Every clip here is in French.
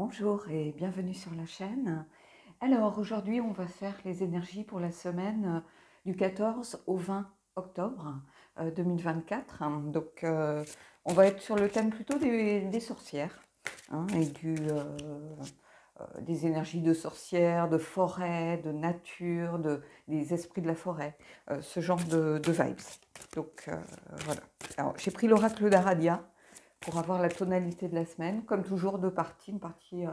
Bonjour et bienvenue sur la chaîne. Alors aujourd'hui on va faire les énergies pour la semaine du 14 au 20 octobre 2024. Donc on va être sur le thème plutôt des sorcières et des énergies de sorcières, de forêt, de nature, des esprits de la forêt, ce genre de vibes. Donc voilà. Alors j'ai pris l'oracle d'Aradia pour avoir la tonalité de la semaine. Comme toujours, deux parties, une partie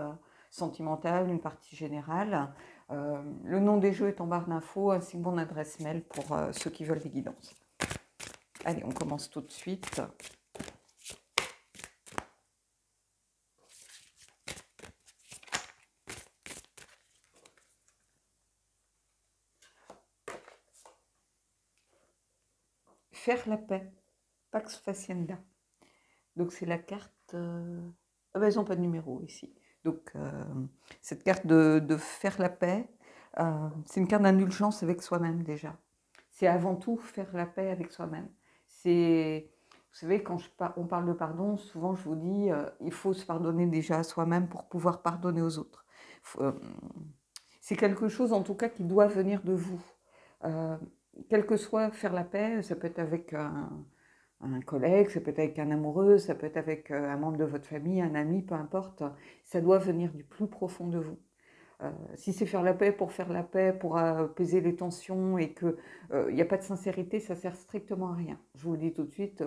sentimentale, une partie générale. Le nom des jeux est en barre d'infos, ainsi que mon adresse mail pour ceux qui veulent des guidances. Allez, on commence tout de suite. Faire la paix, Pax Facienda. Donc c'est la carte... Ah ben, ils n'ont pas de numéro ici. Donc cette carte de faire la paix, c'est une carte d'indulgence avec soi-même déjà. C'est avant tout faire la paix avec soi-même. C'est, vous savez, quand on parle de pardon, souvent je vous dis, il faut se pardonner déjà à soi-même pour pouvoir pardonner aux autres. C'est quelque chose en tout cas qui doit venir de vous. Quel que soit faire la paix, ça peut être avec un collègue, ça peut être avec un amoureux, ça peut être avec un membre de votre famille, un ami, peu importe. Ça doit venir du plus profond de vous. Si c'est faire la paix, pour apaiser les tensions et qu'il n'y a pas de sincérité, ça sert strictement à rien. Je vous le dis tout de suite,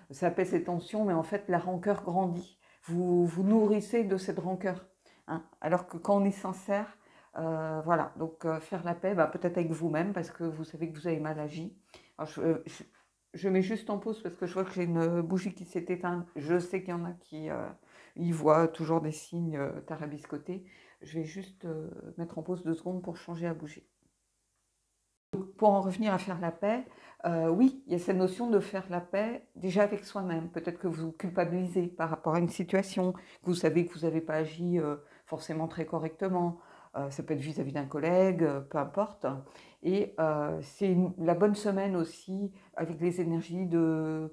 ça apaise les tensions, mais en fait la rancœur grandit. Vous nourrissez de cette rancœur. Alors que quand on est sincère, voilà, donc faire la paix, peut-être avec vous-même, parce que vous savez que vous avez mal agi. Alors, je mets juste en pause parce que je vois que j'ai une bougie qui s'est éteinte. Je sais qu'il y en a qui y voient toujours des signes tarabiscotés. Je vais juste mettre en pause 2 secondes pour changer la bougie. Pour en revenir à faire la paix, oui, il y a cette notion de faire la paix déjà avec soi-même. Peut-être que vous vous culpabilisez par rapport à une situation, que vous savez que vous n'avez pas agi forcément très correctement. Ça peut être vis-à-vis d'un collègue, peu importe. Et c'est la bonne semaine aussi, avec les énergies de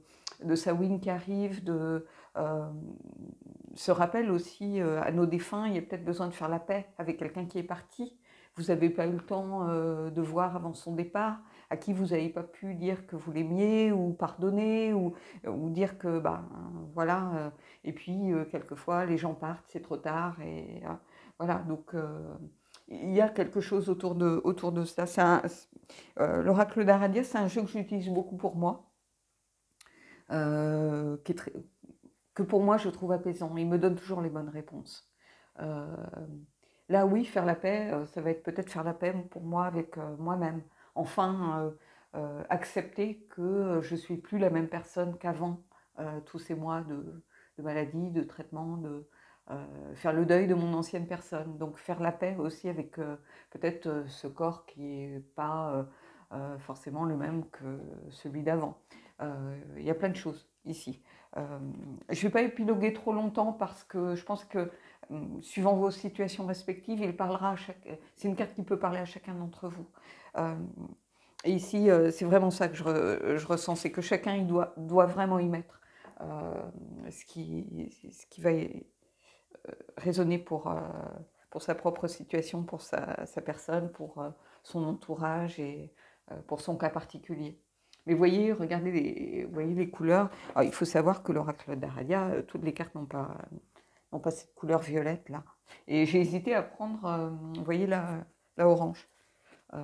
Samhain qui arrivent, se rappelle aussi à nos défunts, il y a peut-être besoin de faire la paix avec quelqu'un qui est parti. Vous n'avez pas eu le temps de voir avant son départ, à qui vous n'avez pas pu dire que vous l'aimiez ou pardonner ou dire que voilà. Et puis quelquefois les gens partent, c'est trop tard et voilà. Donc il y a quelque chose autour de ça. L'oracle d'Aradia, c'est un jeu que j'utilise beaucoup pour moi, qui est que pour moi je trouve apaisant. Il me donne toujours les bonnes réponses. Là, oui, faire la paix, ça va être peut-être faire la paix pour moi avec moi-même. Enfin, accepter que je ne suis plus la même personne qu'avant tous ces mois de maladie, de traitement, faire le deuil de mon ancienne personne. Donc faire la paix aussi avec peut-être ce corps qui n'est pas forcément le même que celui d'avant. Il y a plein de choses ici. Je ne vais pas épiloguer trop longtemps parce que je pense que suivant vos situations respectives, il parlera à c'est une carte qui peut parler à chacun d'entre vous. Et ici, c'est vraiment ça que je ressens, c'est que chacun doit vraiment y mettre ce qui va résonner pour sa propre situation, pour sa personne, pour son entourage et pour son cas particulier. Mais voyez, regardez voyez les couleurs. Alors, il faut savoir que l'oracle d'Aradia, toutes les cartes n'ont pas cette couleur violette là. Et j'ai hésité à prendre, vous voyez la orange. Vous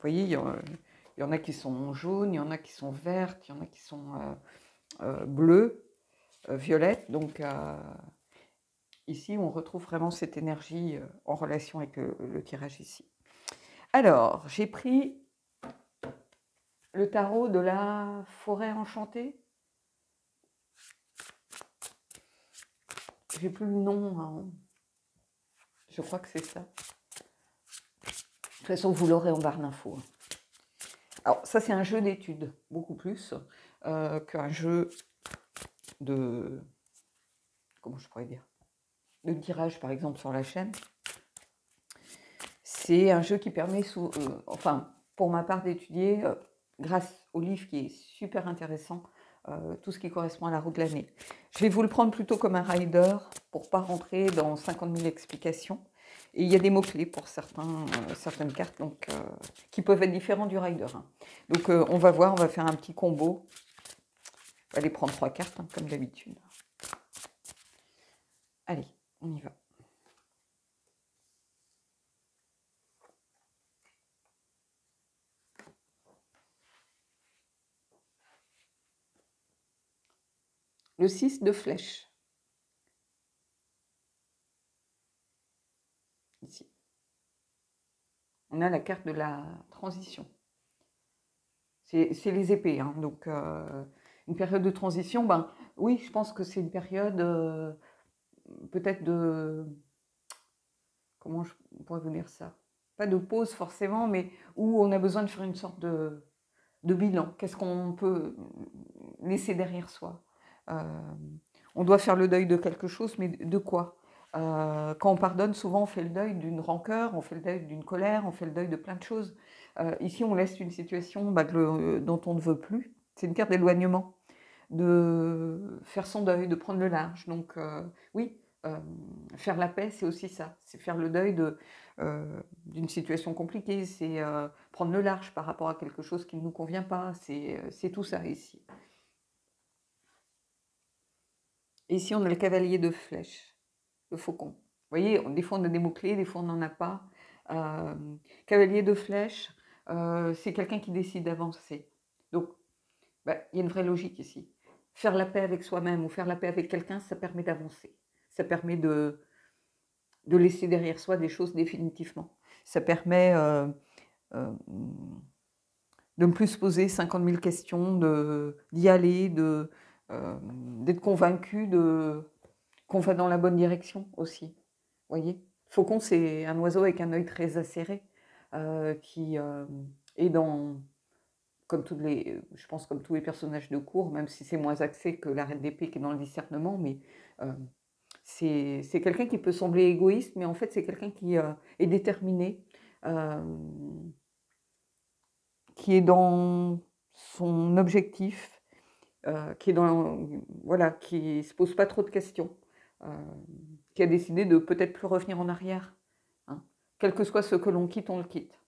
voyez, il y en a qui sont jaunes, il y en a qui sont vertes, il y en a qui sont bleues, violettes. Donc ici, on retrouve vraiment cette énergie en relation avec le tirage ici. Alors, j'ai pris le tarot de la forêt enchantée. J'ai plus le nom, hein. Je crois que c'est ça. De toute façon, vous l'aurez en barre d'infos. Alors, ça, c'est un jeu d'études, beaucoup plus qu'un jeu de... Comment je pourrais dire, de tirage, par exemple, sur la chaîne. C'est un jeu qui permet, enfin, pour ma part, d'étudier, grâce au livre qui est super intéressant, tout ce qui correspond à la roue de l'année. Je vais vous le prendre plutôt comme un rider pour ne pas rentrer dans 50 000 explications. Et il y a des mots-clés pour certaines cartes donc, qui peuvent être différents du rider. Hein. Donc on va voir, on va faire un petit combo. On va aller prendre 3 cartes, hein, comme d'habitude. Allez, on y va. Le 6 de flèche. Ici. On a la carte de la transition. C'est les épées, hein, donc une période de transition, ben oui, je pense que c'est une période peut-être de... Comment je pourrais vous dire ça? Pas de pause forcément, mais où on a besoin de faire une sorte de bilan. Qu'est-ce qu'on peut laisser derrière soi? On doit faire le deuil de quelque chose, mais de quoi? Quand on pardonne, souvent on fait le deuil d'une rancœur, on fait le deuil d'une colère, on fait le deuil de plein de choses. Ici, on laisse une situation dont on ne veut plus. C'est une carte d'éloignement, de faire son deuil, de prendre le large. Donc oui, faire la paix, c'est aussi ça. C'est faire le deuil d'une situation compliquée, c'est prendre le large par rapport à quelque chose qui ne nous convient pas. C'est tout ça ici. Et ici, on a le cavalier de flèche, le faucon. Vous voyez, des fois on a des mots-clés, des fois on n'en a pas. Cavalier de flèche, c'est quelqu'un qui décide d'avancer. Donc, il y a une vraie logique ici. Faire la paix avec soi-même ou faire la paix avec quelqu'un, ça permet d'avancer. Ça permet de laisser derrière soi des choses définitivement. Ça permet de ne plus se poser 50 000 questions, d'y aller, d'être convaincu qu'on va dans la bonne direction aussi. Vous voyez, faucon, c'est un oiseau avec un œil très acéré qui est dans, je pense comme tous les personnages de cour, même si c'est moins axé que la reine d'épée qui est dans le discernement, mais c'est quelqu'un qui peut sembler égoïste, mais en fait c'est quelqu'un qui est déterminé, qui est dans son objectif, qui se pose pas trop de questions, qui a décidé de peut-être plus revenir en arrière. Hein. Quel que soit ce que l'on quitte, on le quitte.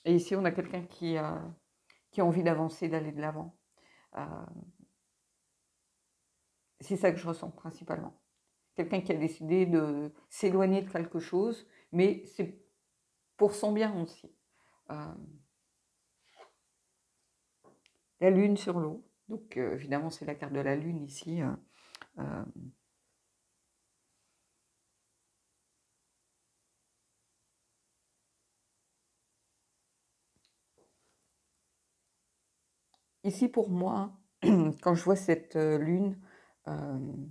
Et ici, on a quelqu'un qui a envie d'avancer, d'aller de l'avant. C'est ça que je ressens principalement. Quelqu'un qui a décidé de s'éloigner de quelque chose, mais c'est pour son bien aussi. La lune sur l'eau. Donc, évidemment, c'est la carte de la lune ici. Ici, pour moi, quand je vois cette lune, il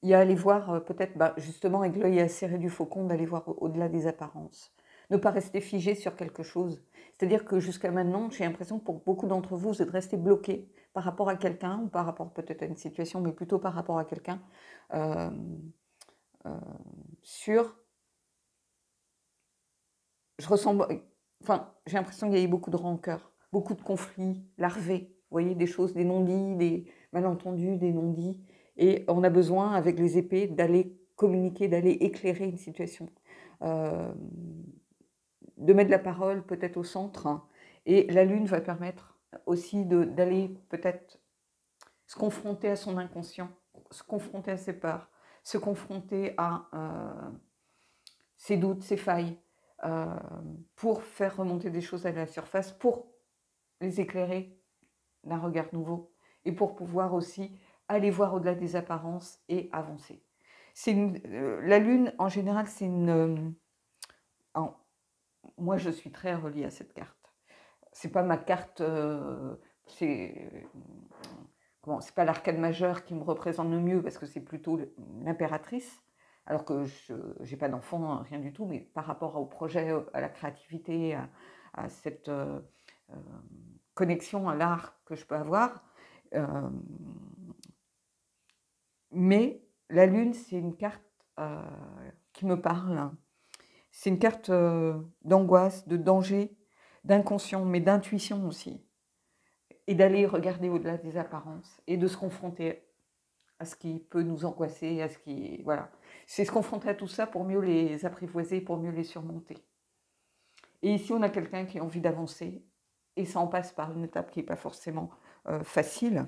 y a à aller voir peut-être, justement, avec l'œil acéré du faucon, d'aller voir au-delà des apparences. Ne pas rester figé sur quelque chose. C'est-à-dire que jusqu'à maintenant, j'ai l'impression que pour beaucoup d'entre vous, vous êtes restés bloqués par rapport à quelqu'un, ou par rapport peut-être à une situation, mais plutôt par rapport à quelqu'un, j'ai l'impression qu'il y a eu beaucoup de rancœur, beaucoup de conflits larvés, vous voyez, des choses, des non-dits, des malentendus, des non-dits. Et on a besoin, avec les épées, d'aller communiquer, d'aller éclairer une situation. De mettre la parole peut-être au centre. Hein. Et la lune va permettre aussi d'aller peut-être se confronter à son inconscient, se confronter à ses peurs, se confronter à ses doutes, ses failles, pour faire remonter des choses à la surface, pour les éclairer d'un regard nouveau et pour pouvoir aussi aller voir au-delà des apparences et avancer. La lune, en général, c'est une... moi, je suis très reliée à cette carte. C'est pas ma carte... c'est pas l'arcane majeur qui me représente le mieux parce que c'est plutôt l'impératrice. Alors que je n'ai pas d'enfant, rien du tout, mais par rapport au projet, à la créativité, à cette connexion à l'art que je peux avoir. Mais la lune, c'est une carte qui me parle. C'est une carte d'angoisse, de danger, d'inconscient, mais d'intuition aussi. et d'aller regarder au-delà des apparences et de se confronter à ce qui peut nous angoisser, à ce qui... Voilà. C'est se confronter à tout ça pour mieux les apprivoiser, pour mieux les surmonter. Et ici, on a quelqu'un qui a envie d'avancer, et ça en passe par une étape qui n'est pas forcément facile.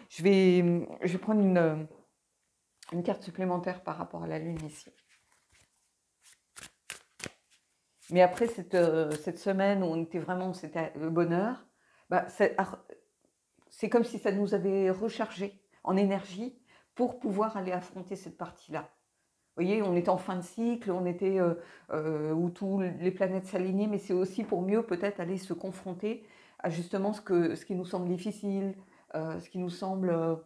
Je vais prendre une carte supplémentaire par rapport à la Lune ici. Mais après cette semaine où on était vraiment, c'était le bonheur, bah, c'est comme si ça nous avait rechargé en énergie pour pouvoir aller affronter cette partie-là. Vous voyez, on était en fin de cycle, on était où tous les planètes s'alignaient, mais c'est aussi pour mieux peut-être aller se confronter à justement ce qui nous semble difficile, ce qui nous semble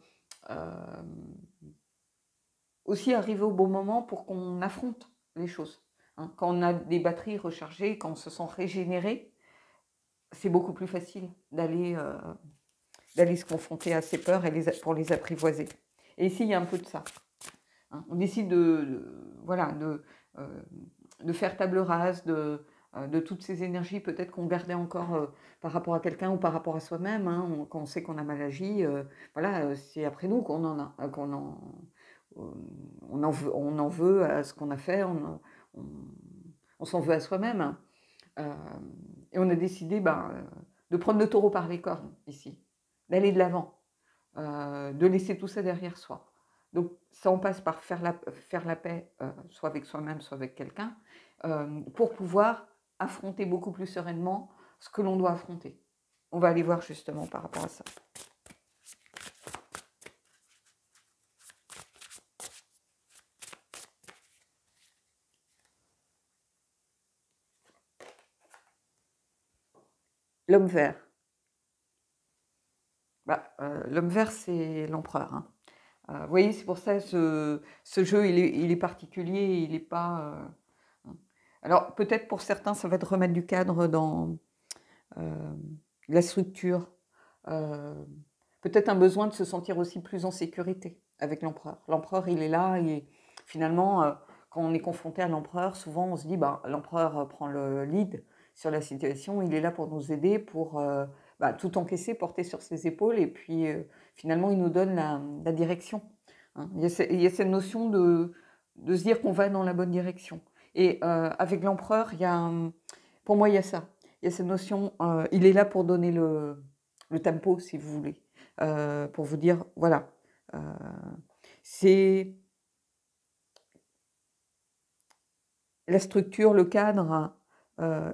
aussi arriver au bon moment pour qu'on affronte les choses. Hein. Quand on a des batteries rechargées, quand on se sent régénéré, c'est beaucoup plus facile d'aller se confronter à ces peurs pour les apprivoiser. Et ici, il y a un peu de ça. Hein. On décide voilà, de faire table rase de toutes ces énergies peut-être qu'on gardait encore par rapport à quelqu'un ou par rapport à soi-même. Hein. Quand on sait qu'on a mal agi, voilà, c'est après nous qu'on en veut à ce qu'on a fait, on s'en veut à soi-même. Et on a décidé de prendre le taureau par les cornes ici, d'aller de l'avant, de laisser tout ça derrière soi. Donc ça, on passe par faire la paix, soit avec soi-même, soit avec quelqu'un, pour pouvoir affronter beaucoup plus sereinement ce que l'on doit affronter. On va aller voir justement par rapport à ça. L'homme vert. L'homme vert, c'est l'empereur. Hein. Vous voyez, c'est pour ça que ce jeu, il est particulier, il n'est pas... Alors, peut-être pour certains, ça va être remettre du cadre dans la structure. Peut-être un besoin de se sentir aussi plus en sécurité avec l'empereur. L'empereur, il est là, et finalement, quand on est confronté à l'empereur, souvent on se dit, l'empereur prend le lead sur la situation, il est là pour nous aider, pour tout encaisser, porter sur ses épaules, et puis finalement, il nous donne la direction. Hein. Il y a cette notion de se dire qu'on va dans la bonne direction. Et avec l'empereur, pour moi, il y a ça. Il y a cette notion, il est là pour donner le tempo, si vous voulez, pour vous dire, voilà, c'est la structure, le cadre,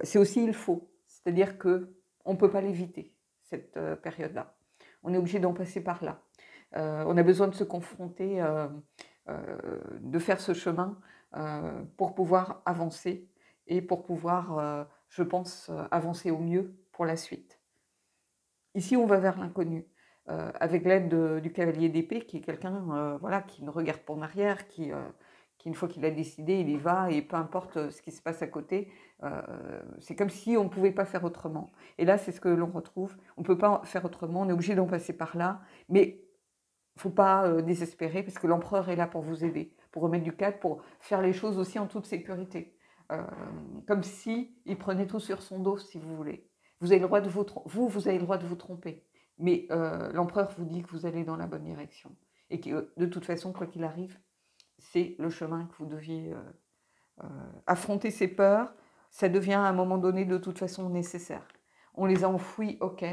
c'est aussi il faut. C'est-à-dire qu'on ne peut pas l'éviter, cette période-là. On est obligé d'en passer par là. On a besoin de se confronter, de faire ce chemin pour pouvoir avancer et pour pouvoir, je pense, avancer au mieux pour la suite. Ici, on va vers l'inconnu, avec l'aide du cavalier d'épée, qui est quelqu'un voilà, qui ne regarde pas en arrière, qui, une fois qu'il a décidé, il y va, et peu importe ce qui se passe à côté, c'est comme si on ne pouvait pas faire autrement. Et là, c'est ce que l'on retrouve. On ne peut pas faire autrement, on est obligé d'en passer par là, mais il ne faut pas désespérer, parce que l'empereur est là pour vous aider, pour remettre du cadre, pour faire les choses aussi en toute sécurité. Comme s'il prenait tout sur son dos, si vous voulez. Vous avez le droit de vous avez le droit de vous tromper, mais l'empereur vous dit que vous allez dans la bonne direction, et que de toute façon, quoi qu'il arrive, c'est le chemin que vous deviez affronter ces peurs. Ça devient à un moment donné de toute façon nécessaire. On les a enfouies, ok,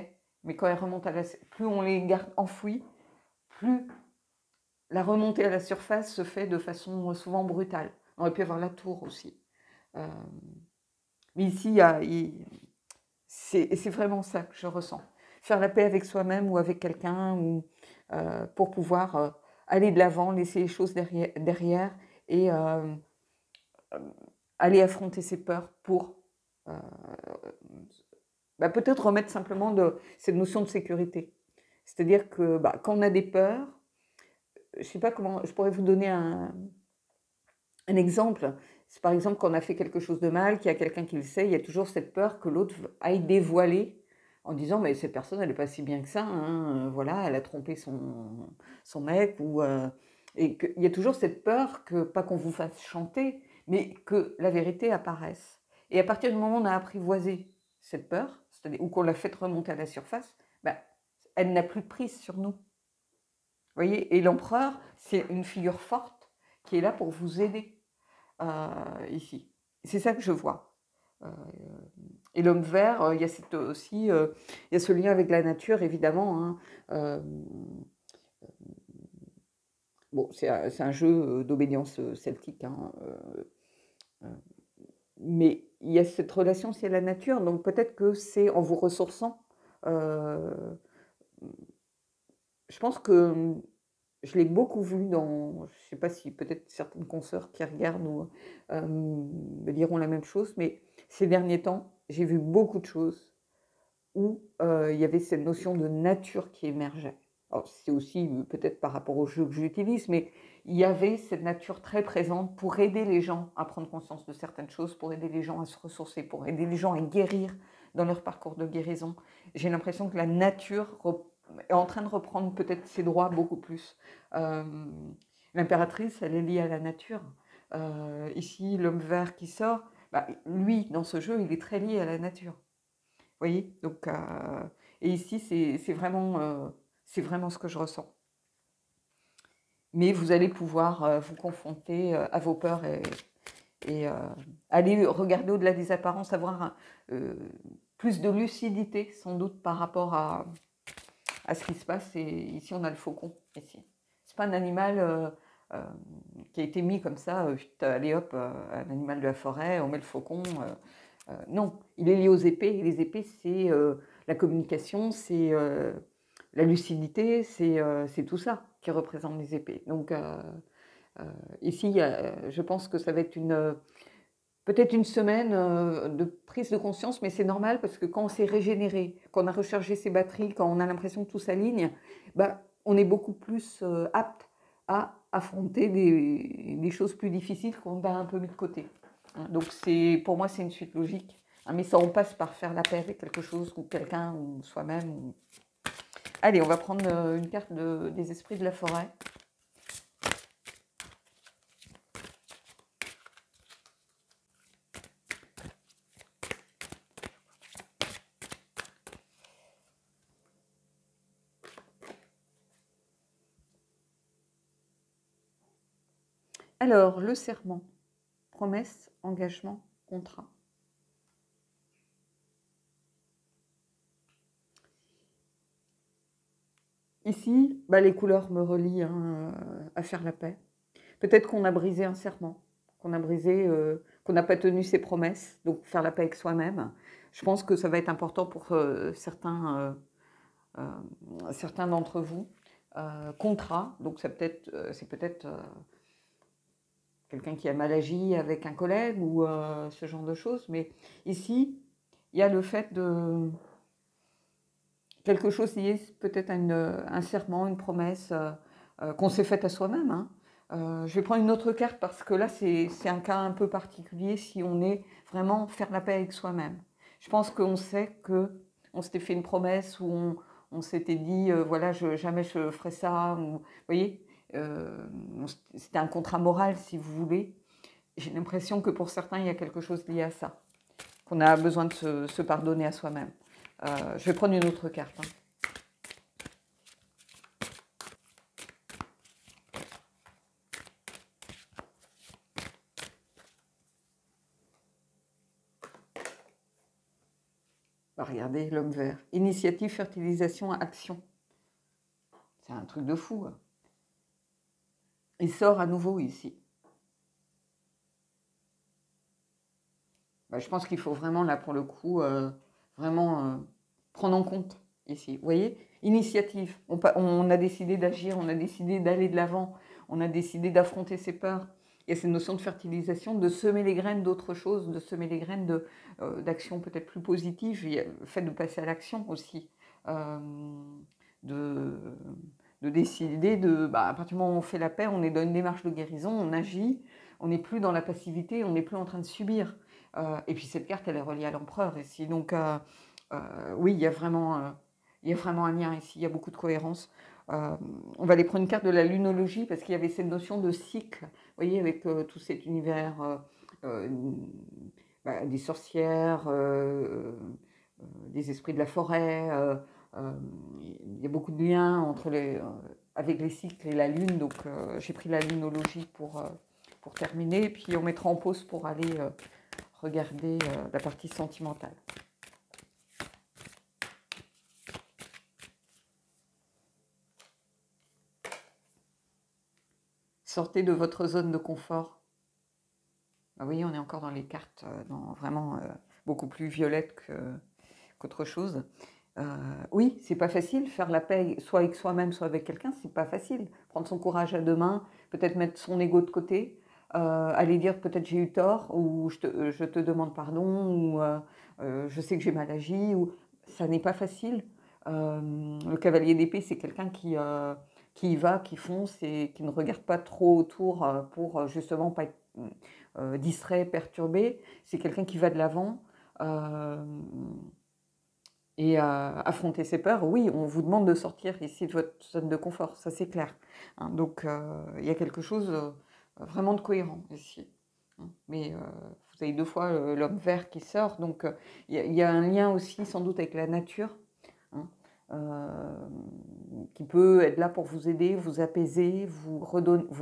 mais quand elles remontent plus on les garde enfouies, plus la remontée à la surface se fait de façon souvent brutale. On aurait pu avoir la tour aussi. Mais ici, c'est vraiment ça que je ressens. Faire la paix avec soi-même ou avec quelqu'un, pour pouvoir aller de l'avant, laisser les choses derrière et aller affronter ses peurs pour peut-être remettre simplement cette notion de sécurité. C'est-à-dire que quand on a des peurs, je ne sais pas comment, je pourrais vous donner un exemple. C'est par exemple quand on a fait quelque chose de mal, qu'il y a quelqu'un qui le sait, il y a toujours cette peur que l'autre aille dévoiler en disant mais cette personne elle n'est pas si bien que ça, hein, voilà, elle a trompé son mec, et il y a toujours cette peur que, pas qu'on vous fasse chanter, mais que la vérité apparaisse. Et à partir du moment où on a apprivoisé cette peur, c'est-à-dire ou qu'on l'a fait remonter à la surface, elle n'a plus de prise sur nous. Vous voyez, et l'empereur, c'est une figure forte qui est là pour vous aider ici. C'est ça que je vois. Et l'homme vert, il y a aussi, il y a ce lien avec la nature, évidemment. Hein. Bon, c'est un jeu d'obédience celtique, hein, mais il y a cette relation aussi à la nature, donc peut-être que c'est en vous ressourçant. Je pense que je l'ai beaucoup vu dans, je ne sais pas si peut-être certaines consoeurs qui regardent ou, me diront la même chose, mais ces derniers temps, j'ai vu beaucoup de choses où il y avait cette notion de nature qui émergeait. Alors, c'est aussi peut-être par rapport au jeu que j'utilise, mais il y avait cette nature très présente pour aider les gens à prendre conscience de certaines choses, pour aider les gens à se ressourcer, pour aider les gens à guérir dans leur parcours de guérison. J'ai l'impression que la nature est en train de reprendre peut-être ses droits beaucoup plus. L'impératrice, elle est liée à la nature. Ici, l'homme vert qui sort, bah, lui, dans ce jeu, il est très lié à la nature. Vous voyez, donc, et ici, c'est vraiment ce que je ressens. Mais vous allez pouvoir vous confronter à vos peurs et aller regarder au-delà des apparences, avoir plus de lucidité sans doute par rapport à ce qui se passe. Et ici, on a le faucon. Ici, c'est pas un animal qui a été mis comme ça. Allez hop, un animal de la forêt, on met le faucon. Non, il est lié aux épées. Et les épées, c'est la communication, c'est la lucidité, c'est tout ça qui représente les épées. Donc ici, je pense que ça va être peut-être une semaine de prise de conscience, mais c'est normal parce que quand on s'est régénéré, quand on a rechargé ses batteries, quand on a l'impression que tout s'aligne, bah, on est beaucoup plus apte à affronter des choses plus difficiles qu'on a un peu mis de côté. Donc pour moi, c'est une suite logique. Mais ça, on passe par faire la paix avec quelque chose, ou quelqu'un, ou soi-même. Allez, on va prendre une carte des esprits de la forêt. Alors, le serment, promesse, engagement, contrat. Ici, bah, les couleurs me relient à faire la paix. Peut-être qu'on a brisé un serment, qu'on n'a pas tenu ses promesses, donc faire la paix avec soi-même. Je pense que ça va être important pour certains d'entre vous. Contrat, donc c'est peut-être quelqu'un qui a mal agi avec un collègue ou ce genre de choses. Mais ici, il y a le fait de quelque chose lié peut-être à un serment, une promesse qu'on s'est faite à soi-même. Hein. Je vais prendre une autre carte parce que là, c'est un cas un peu particulier si on est vraiment faire la paix avec soi-même. Je pense qu'on sait qu'on s'était fait une promesse ou on s'était dit, voilà, jamais je ferai ça. Ou, vous voyez, c'était un contrat moral, si vous voulez. J'ai l'impression que pour certains, il y a quelque chose lié à ça, qu'on a besoin de se pardonner à soi-même. Je vais prendre une autre carte. Hein. Regardez l'homme vert. Initiative, fertilisation, action. C'est un truc de fou. Hein. Il sort à nouveau ici. Bah, je pense qu'il faut vraiment, là, pour le coup, vraiment prendre en compte ici. Vous voyez, initiative. On a décidé d'agir, on a décidé d'aller de l'avant, on a décidé d'affronter ses peurs. Il y a cette notion de fertilisation, de semer les graines d'autre chose, de semer les graines d'action peut-être plus positive. Il y a le fait de passer à l'action aussi. De décider à partir du moment où on fait la paix, on est dans une démarche de guérison, on agit, on n'est plus dans la passivité, on n'est plus en train de subir. Et puis cette carte, elle est reliée à l'empereur ici. Donc oui, il y a vraiment un lien ici, il y a beaucoup de cohérence. On va aller prendre une carte de la lunologie parce qu'il y avait cette notion de cycle, vous voyez, avec tout cet univers des sorcières, des esprits de la forêt, il y a beaucoup de liens entre avec les cycles et la Lune, donc j'ai pris la lunologie pour terminer, puis on mettra en pause pour aller regarder la partie sentimentale. Sortez de votre zone de confort. Ah oui, on est encore dans les cartes, vraiment beaucoup plus violettes qu'autre chose. Oui, c'est pas facile, faire la paix soit avec soi-même, soit avec quelqu'un, c'est pas facile. Prendre son courage à deux mains, peut-être mettre son ego de côté, aller dire peut-être j'ai eu tort, ou je te demande pardon, ou je sais que j'ai mal agi, ou ça n'est pas facile. Le cavalier d'épée, c'est quelqu'un qui y va, qui fonce et qui ne regarde pas trop autour pour justement pas être distrait, perturbé. C'est quelqu'un qui va de l'avant. Et affronter ses peurs, oui, on vous demande de sortir ici de votre zone de confort, ça c'est clair. Hein, donc il y a quelque chose vraiment de cohérent ici. Hein. Mais vous avez deux fois l'homme vert qui sort, donc il y a un lien aussi sans doute avec la nature, hein, qui peut être là pour vous aider, vous apaiser, vous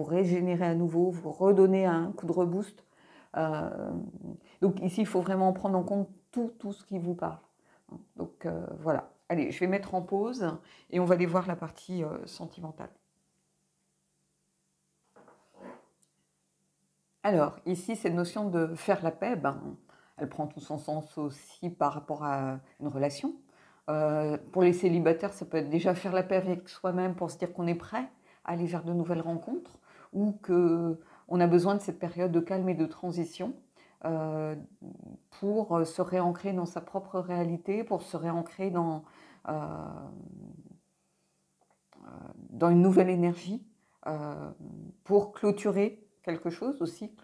régénérer à nouveau, vous redonner un coup de reboost. Donc ici, il faut vraiment prendre en compte tout ce qui vous parle. Donc voilà. Allez, je vais mettre en pause et on va aller voir la partie sentimentale. Alors, ici, cette notion de faire la paix, elle prend tout son sens aussi par rapport à une relation. Pour les célibataires, ça peut être déjà faire la paix avec soi-même pour se dire qu'on est prêt à aller vers de nouvelles rencontres ou qu'on a besoin de cette période de calme et de transition pour se réancrer dans sa propre réalité, pour se réancrer dans une nouvelle énergie, pour clôturer quelque chose aussi,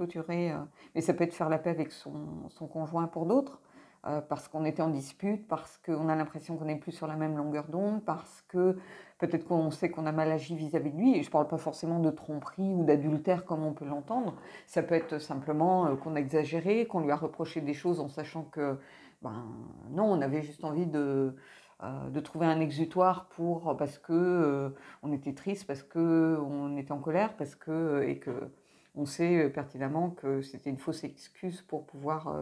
mais ça peut être faire la paix avec son conjoint pour d'autres, parce qu'on était en dispute, parce qu'on a l'impression qu'on n'est plus sur la même longueur d'onde, parce que peut-être qu'on sait qu'on a mal agi vis-à-vis de lui, et je ne parle pas forcément de tromperie ou d'adultère comme on peut l'entendre, ça peut être simplement qu'on a exagéré, qu'on lui a reproché des choses en sachant que, non, on avait juste envie de trouver un exutoire parce que on était triste, parce que on était en colère, et que on sait pertinemment que c'était une fausse excuse pour pouvoir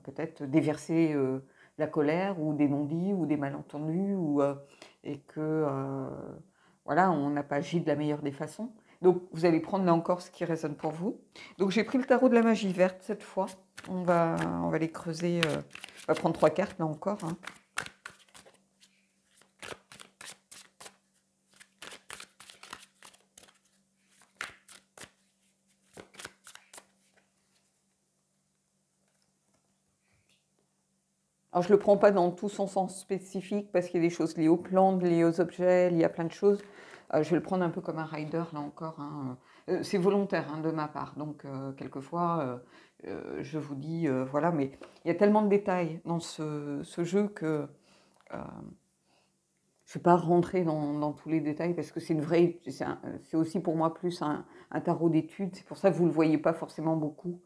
peut-être déverser la colère ou des non-dits ou des malentendus et que voilà, on n'a pas agi de la meilleure des façons. Donc vous allez prendre là encore ce qui résonne pour vous. Donc j'ai pris le tarot de la magie verte cette fois. On va les creuser. On va prendre 3 cartes là encore. Hein. Alors, je ne le prends pas dans tout son sens spécifique parce qu'il y a des choses liées aux plantes, liées aux objets, il y a plein de choses. Je vais le prendre un peu comme un rider, là encore. Hein. C'est volontaire hein, de ma part. Donc, quelquefois, je vous dis, voilà, mais il y a tellement de détails dans ce jeu que je ne vais pas rentrer dans tous les détails parce que c'est aussi pour moi plus un tarot d'études. C'est pour ça que vous ne le voyez pas forcément beaucoup.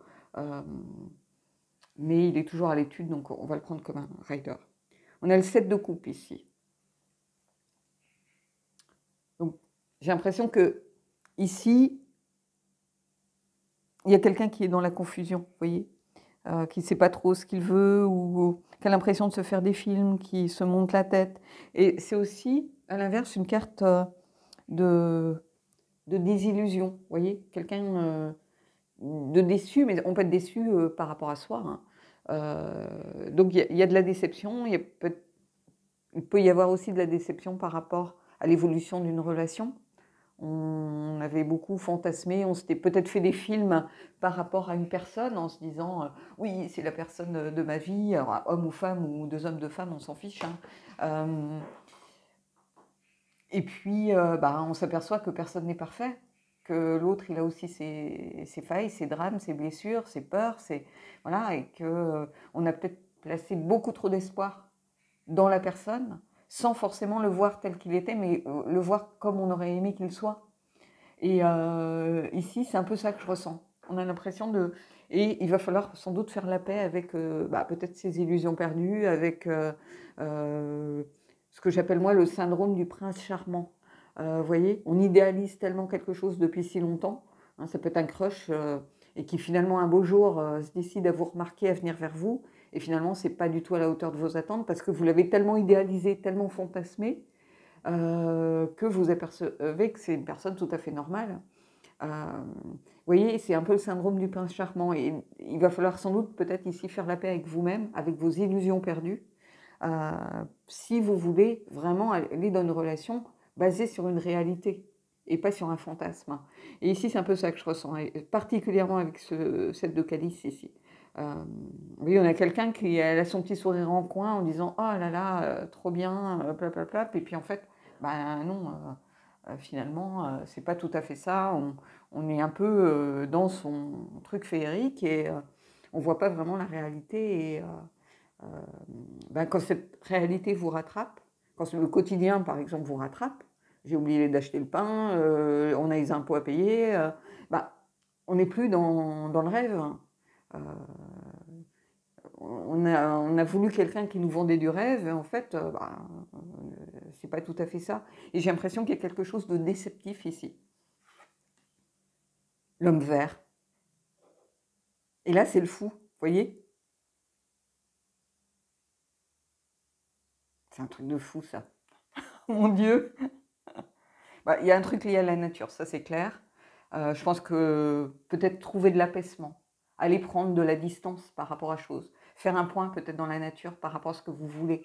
Mais il est toujours à l'étude, donc on va le prendre comme un rider. On a le 7 de coupe ici. Donc j'ai l'impression que ici, il y a quelqu'un qui est dans la confusion, vous voyez, qui ne sait pas trop ce qu'il veut ou qui a l'impression de se faire des films, qui se monte la tête. Et c'est aussi, à l'inverse, une carte de désillusion, vous voyez, quelqu'un de déçu, mais on peut être déçu par rapport à soi. Hein. Donc il y a de la déception, il peut y avoir aussi de la déception par rapport à l'évolution d'une relation. On avait beaucoup fantasmé, on s'était peut-être fait des films par rapport à une personne en se disant oui, c'est la personne de ma vie, alors, homme ou femme ou 2 hommes, 2 femmes, on s'en fiche. Hein. Et puis on s'aperçoit que personne n'est parfait, que l'autre il a aussi ses failles, ses drames, ses blessures, ses peurs, voilà, et qu'on a peut-être placé beaucoup trop d'espoir dans la personne, sans forcément le voir tel qu'il était, mais le voir comme on aurait aimé qu'il soit. Et ici, c'est un peu ça que je ressens. On a l'impression de... Et il va falloir sans doute faire la paix avec peut-être ses illusions perdues, avec ce que j'appelle moi le syndrome du prince charmant. Vous voyez, on idéalise tellement quelque chose depuis si longtemps, hein, ça peut être un crush, et qui finalement un beau jour se décide à vous remarquer, à venir vers vous, et finalement c'est pas du tout à la hauteur de vos attentes parce que vous l'avez tellement idéalisé, tellement fantasmé, que vous apercevez que c'est une personne tout à fait normale. Vous voyez, c'est un peu le syndrome du prince charmant et il va falloir sans doute peut-être ici faire la paix avec vous-même, avec vos illusions perdues, si vous voulez vraiment aller dans une relation basée sur une réalité et pas sur un fantasme. Et ici, c'est un peu ça que je ressens, et particulièrement avec ce set de calice ici. Oui, on a quelqu'un qui elle a son petit sourire en coin en disant « Oh là là, trop bien, plap, et puis en fait, ben non, finalement, c'est pas tout à fait ça. On est un peu dans son truc féerique et on voit pas vraiment la réalité. Et ben, quand cette réalité vous rattrape, quand le quotidien, par exemple, vous rattrape, j'ai oublié d'acheter le pain, on a les impôts à payer, ben, on n'est plus dans le rêve. Euh, on a voulu quelqu'un qui nous vendait du rêve, et en fait, c'est pas tout à fait ça. Et j'ai l'impression qu'il y a quelque chose de déceptif ici. L'homme vert. Et là, c'est le fou, vous voyez? C'est un truc de fou, ça. Mon Dieu! Bah, il y a un truc lié à la nature, ça c'est clair. Je pense que peut-être trouver de l'apaisement, aller prendre de la distance par rapport à choses, faire un point peut-être dans la nature par rapport à ce que vous voulez.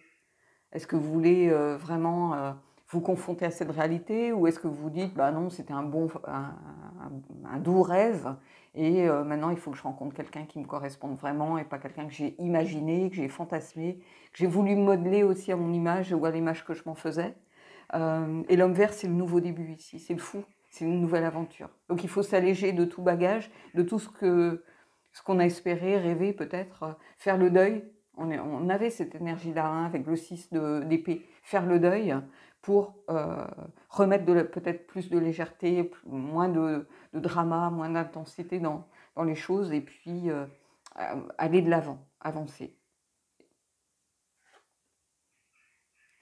Est-ce que vous voulez vraiment vous confronter à cette réalité ou est-ce que vous vous dites, bah non, c'était un doux rêve et maintenant il faut que je rencontre quelqu'un qui me corresponde vraiment et pas quelqu'un que j'ai imaginé, que j'ai fantasmé, que j'ai voulu modeler aussi à mon image ou à l'image que je m'en faisais. Et l'homme vert, c'est le nouveau début ici, c'est le fou, c'est une nouvelle aventure. Donc il faut s'alléger de tout bagage, de tout ce qu'on a espéré, rêvé peut-être, faire le deuil. On avait cette énergie-là hein, avec le 6 d'épée, faire le deuil pour remettre peut-être plus de légèreté, moins de drama, moins d'intensité dans les choses et puis aller de l'avant, avancer.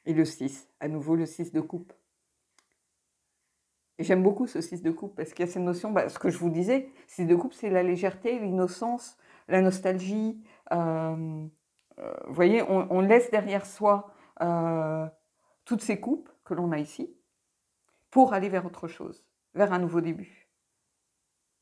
Et le 6, à nouveau le 6 de coupe. Et j'aime beaucoup ce 6 de coupe parce qu'il y a cette notion, bah, ce que je vous disais, 6 de coupe, c'est la légèreté, l'innocence, la nostalgie. Vous voyez, on laisse derrière soi toutes ces coupes que l'on a ici pour aller vers autre chose, vers un nouveau début.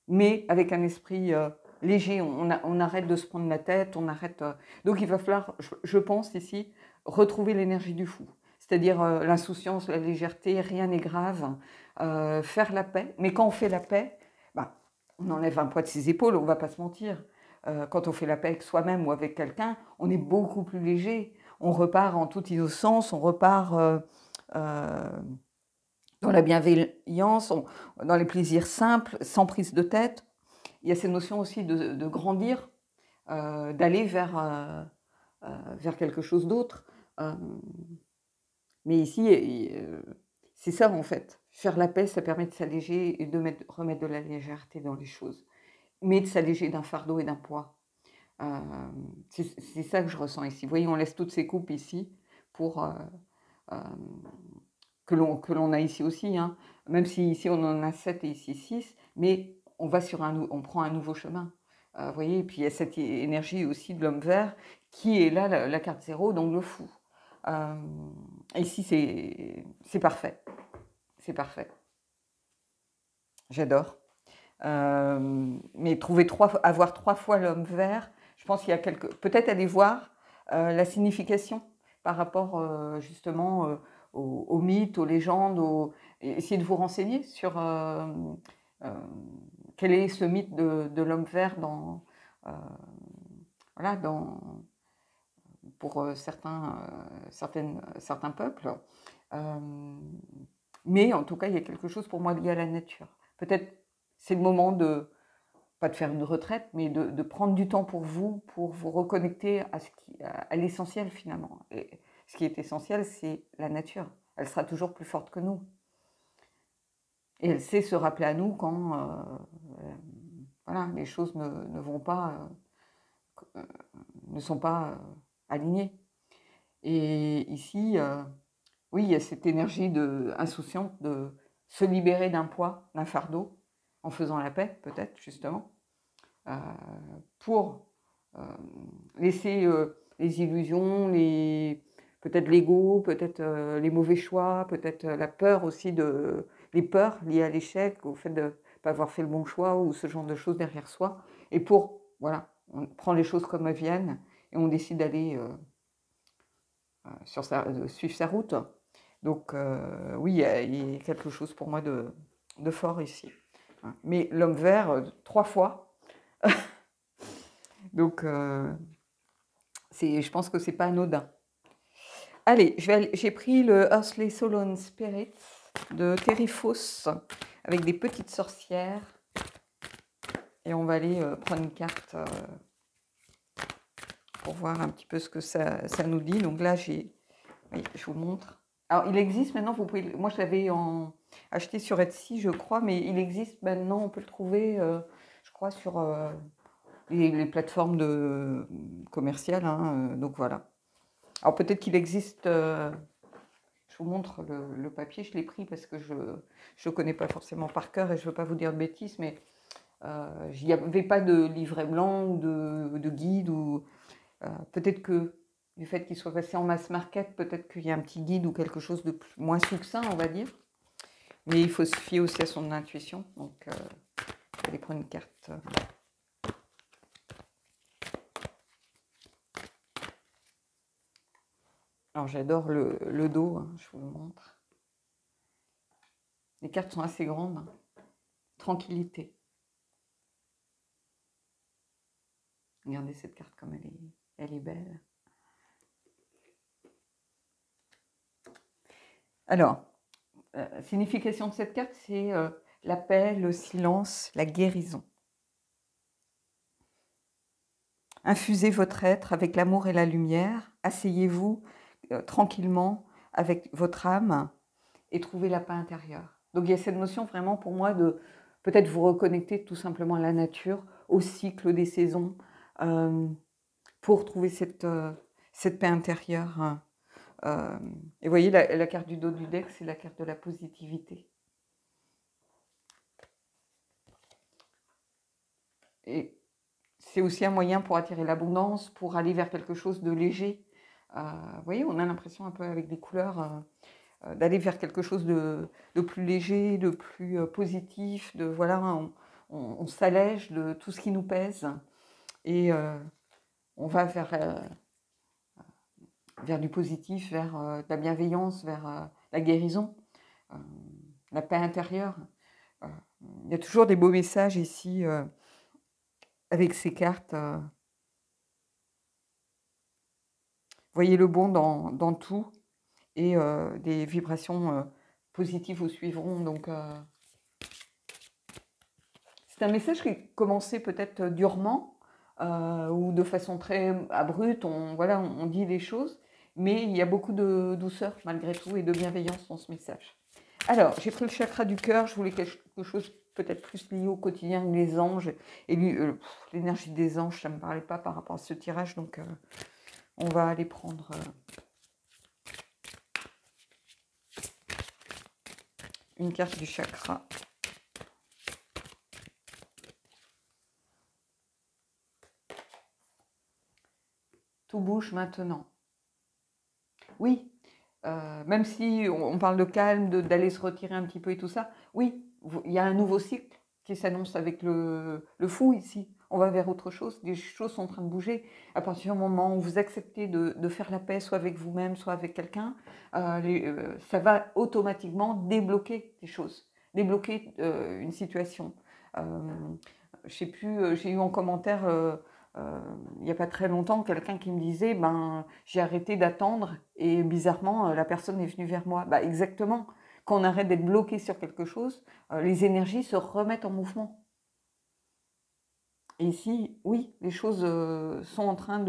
Mais avec un esprit léger, on arrête de se prendre la tête, on arrête. Donc il va falloir, je pense ici, retrouver l'énergie du fou. C'est-à-dire l'insouciance, la légèreté, rien n'est grave, faire la paix. Mais quand on fait la paix, bah, on enlève un poids de ses épaules, on ne va pas se mentir. Quand on fait la paix avec soi-même ou avec quelqu'un, on est beaucoup plus léger. On repart en toute innocence, on repart dans la bienveillance, dans les plaisirs simples, sans prise de tête. Il y a cette notion aussi de grandir, d'aller vers quelque chose d'autre. Mais ici, c'est ça en fait. Faire la paix, ça permet de s'alléger et de remettre de la légèreté dans les choses. Mais de s'alléger d'un fardeau et d'un poids. C'est ça que je ressens ici. Vous voyez, on laisse toutes ces coupes ici pour que l'on a ici aussi. Hein. Même si ici on en a 7 et ici 6, mais on prend un nouveau chemin. Vous voyez, et puis il y a cette énergie aussi de l'homme vert qui est là, la carte 0, donc le fou. Ici, c'est parfait. C'est parfait. J'adore. Mais avoir 3 fois l'homme vert, je pense qu'il y a peut-être aller voir la signification par rapport justement aux mythes, aux légendes, essayer de vous renseigner sur quel est ce mythe de l'homme vert voilà, pour certains peuples. Mais en tout cas, il y a quelque chose pour moi lié à la nature. Peut-être c'est le moment pas de faire une retraite, mais de prendre du temps pour vous reconnecter à l'essentiel finalement. Et ce qui est essentiel, c'est la nature. Elle sera toujours plus forte que nous. Et elle sait se rappeler à nous quand voilà, les choses ne sont pas alignées. Et ici, oui, il y a cette énergie insouciante de se libérer d'un poids, d'un fardeau, en faisant la paix, peut-être, justement, euh, pour laisser les illusions, peut-être l'ego, peut-être les mauvais choix, peut-être la peur aussi, les peurs liées à l'échec, au fait de ne pas avoir fait le bon choix ou ce genre de choses derrière soi. Et voilà, on prend les choses comme elles viennent et on décide d'aller suivre sa route. Donc oui, il y a quelque chose pour moi de fort ici. Mais l'homme vert, 3 fois. Donc je pense que c'est pas anodin. Allez, j'ai pris le Earthly Soul and Spirit de Terry Foss avec des petites sorcières. Et on va aller prendre une carte pour voir un petit peu ce que ça nous dit. Donc là, oui, je vous montre. Alors, il existe maintenant, vous pouvez, moi je l'avais acheté sur Etsy, je crois, mais il existe maintenant, on peut le trouver, je crois, sur les plateformes commerciales. Donc voilà. Alors peut-être qu'il existe, je vous montre le papier, je l'ai pris parce que je ne le connais pas forcément par cœur et je ne veux pas vous dire de bêtises, mais il n'y avait pas de livret blanc ou de guide. Peut-être que du fait qu'il soit passé en mass market, peut-être qu'il y a un petit guide ou quelque chose de moins succinct, on va dire. Mais il faut se fier aussi à son intuition. Donc, je vais aller prendre une carte. Alors, j'adore le dos, je vous le montre. Les cartes sont assez grandes. Tranquillité. Regardez cette carte comme elle est belle. Alors, signification de cette carte, c'est la paix, le silence, la guérison. Infusez votre être avec l'amour et la lumière. Asseyez-vous tranquillement avec votre âme et trouvez la paix intérieure. Donc il y a cette notion vraiment pour moi de peut-être vous reconnecter tout simplement à la nature, au cycle des saisons, pour trouver cette paix intérieure. Et vous voyez, la carte du dos du deck, c'est la carte de la positivité. Et c'est aussi un moyen pour attirer l'abondance, pour aller vers quelque chose de léger. Vous voyez, on a l'impression un peu avec des couleurs d'aller vers quelque chose de plus léger, de plus positif. Voilà, on s'allège de tout ce qui nous pèse et on va vers du positif, vers de la bienveillance, vers la guérison, la paix intérieure. Il y a toujours des beaux messages ici avec ces cartes. Voyez le bon dans tout et des vibrations positives vous suivront. Donc, c'est un message qui commençait peut-être durement ou de façon très abrupte. On dit les choses, mais il y a beaucoup de douceur malgré tout et de bienveillance dans ce message. Alors, j'ai pris le chakra du cœur. Je voulais quelque chose peut-être plus lié au quotidien, les anges et l'énergie des anges. Ça ne me parlait pas par rapport à ce tirage, donc on va aller prendre une carte du chakra. Tout bouge maintenant. Oui, même si on parle de calme, d'aller se retirer un petit peu et tout ça, oui, il y a un nouveau cycle qui s'annonce avec le fou ici. On va vers autre chose, des choses sont en train de bouger. À partir du moment où vous acceptez de faire la paix, soit avec vous-même, soit avec quelqu'un, ça va automatiquement débloquer des choses, débloquer une situation. Je sais plus, j'ai eu en commentaire il n'y a pas très longtemps quelqu'un qui me disait j'ai arrêté d'attendre et bizarrement la personne est venue vers moi. Exactement, quand on arrête d'être bloqué sur quelque chose, les énergies se remettent en mouvement. Et ici, oui, les choses sont en train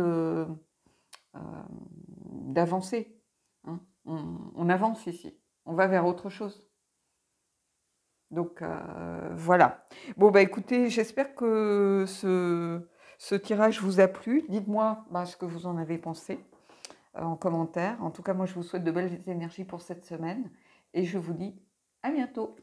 d'avancer. Hein. On avance ici, on va vers autre chose. Donc voilà. Bon écoutez, j'espère que ce tirage vous a plu. Dites-moi ce que vous en avez pensé. en commentaire. En tout cas, moi, je vous souhaite de belles énergies pour cette semaine et je vous dis à bientôt.